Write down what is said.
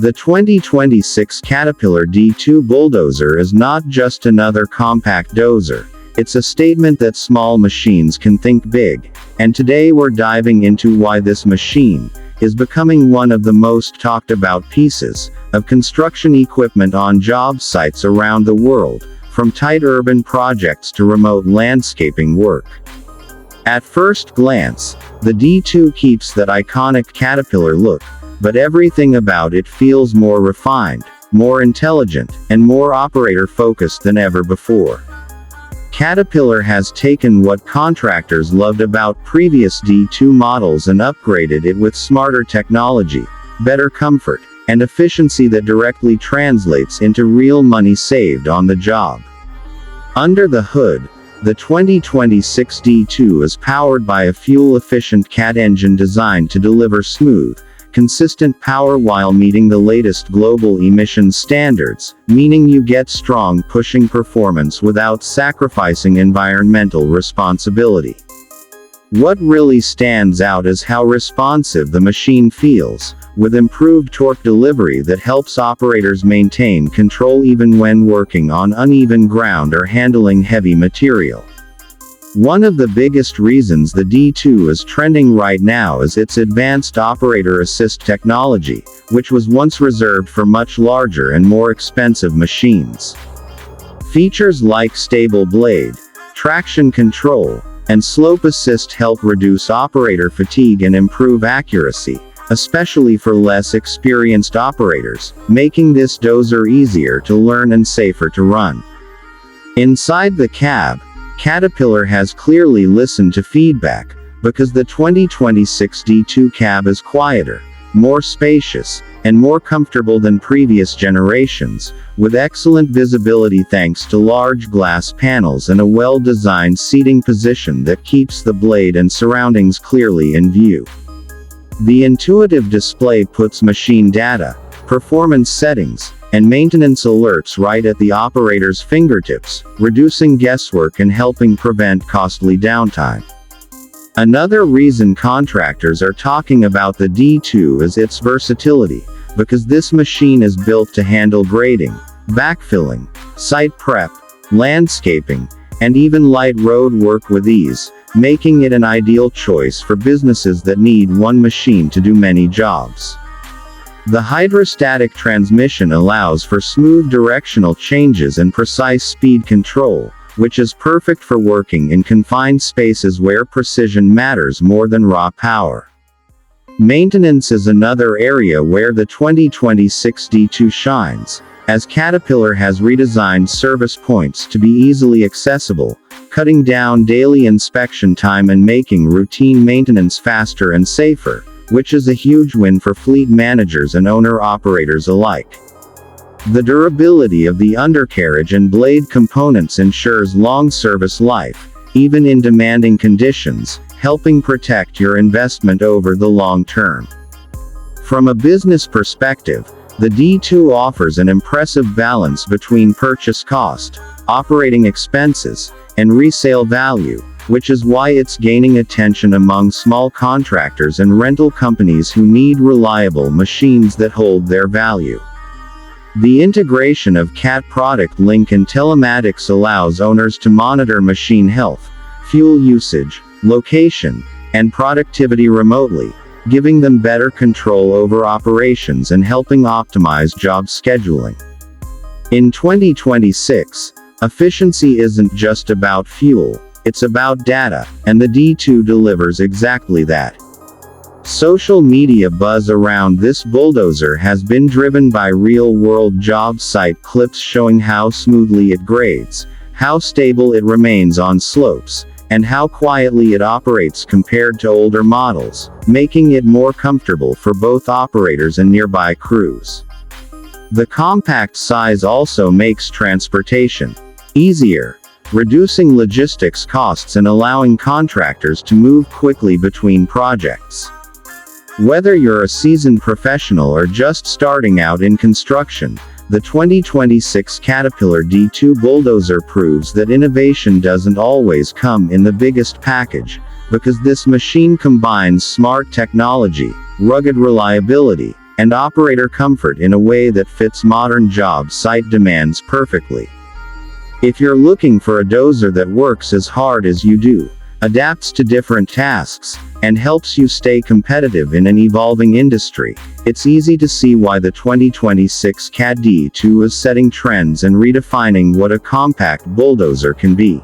The 2026 Caterpillar D2 Bulldozer is not just another compact dozer. It's a statement that small machines can think big, and today we're diving into why this machine is becoming one of the most talked about pieces of construction equipment on job sites around the world, from tight urban projects to remote landscaping work. At first glance, the D2 keeps that iconic Caterpillar look, but everything about it feels more refined, more intelligent, and more operator-focused than ever before. Caterpillar has taken what contractors loved about previous D2 models and upgraded it with smarter technology, better comfort, and efficiency that directly translates into real money saved on the job. Under the hood, the 2026 D2 is powered by a fuel-efficient Cat engine designed to deliver smooth, consistent power while meeting the latest global emissions standards, meaning you get strong pushing performance without sacrificing environmental responsibility. What really stands out is how responsive the machine feels, with improved torque delivery that helps operators maintain control even when working on uneven ground or handling heavy material. One of the biggest reasons the D2 is trending right now is its advanced operator assist technology, which was once reserved for much larger and more expensive machines. Features like stable blade, traction control, and slope assist help reduce operator fatigue and improve accuracy, especially for less experienced operators, making this dozer easier to learn and safer to run. Inside the cab, Caterpillar has clearly listened to feedback, because the 2026 D2 cab is quieter, more spacious, and more comfortable than previous generations, with excellent visibility thanks to large glass panels and a well-designed seating position that keeps the blade and surroundings clearly in view. The intuitive display puts machine data, performance settings, and maintenance alerts right at the operator's fingertips, reducing guesswork and helping prevent costly downtime. Another reason contractors are talking about the D2 is its versatility, because this machine is built to handle grading, backfilling, site prep, landscaping, and even light road work with ease, making it an ideal choice for businesses that need one machine to do many jobs. The hydrostatic transmission allows for smooth directional changes and precise speed control, which is perfect for working in confined spaces where precision matters more than raw power. Maintenance is another area where the 2026 D2 shines, as Caterpillar has redesigned service points to be easily accessible, cutting down daily inspection time and making routine maintenance faster and safer, which is a huge win for fleet managers and owner-operators alike. The durability of the undercarriage and blade components ensures long service life, even in demanding conditions, helping protect your investment over the long term. From a business perspective, the D2 offers an impressive balance between purchase cost, operating expenses, and resale value, which is why it's gaining attention among small contractors and rental companies who need reliable machines that hold their value. The integration of CAT product link and telematics allows owners to monitor machine health, fuel usage, location, and productivity remotely, giving them better control over operations and helping optimize job scheduling. In 2026, efficiency isn't just about fuel, it's about data, and the D2 delivers exactly that. Social media buzz around this bulldozer has been driven by real-world job site clips showing how smoothly it grades, how stable it remains on slopes, and how quietly it operates compared to older models, making it more comfortable for both operators and nearby crews. The compact size also makes transportation easier, reducing logistics costs and allowing contractors to move quickly between projects. Whether you're a seasoned professional or just starting out in construction, the 2026 Caterpillar D2 Bulldozer proves that innovation doesn't always come in the biggest package, because this machine combines smart technology, rugged reliability, and operator comfort in a way that fits modern job site demands perfectly. If you're looking for a dozer that works as hard as you do, adapts to different tasks, and helps you stay competitive in an evolving industry, it's easy to see why the 2026 CAT D2 is setting trends and redefining what a compact bulldozer can be.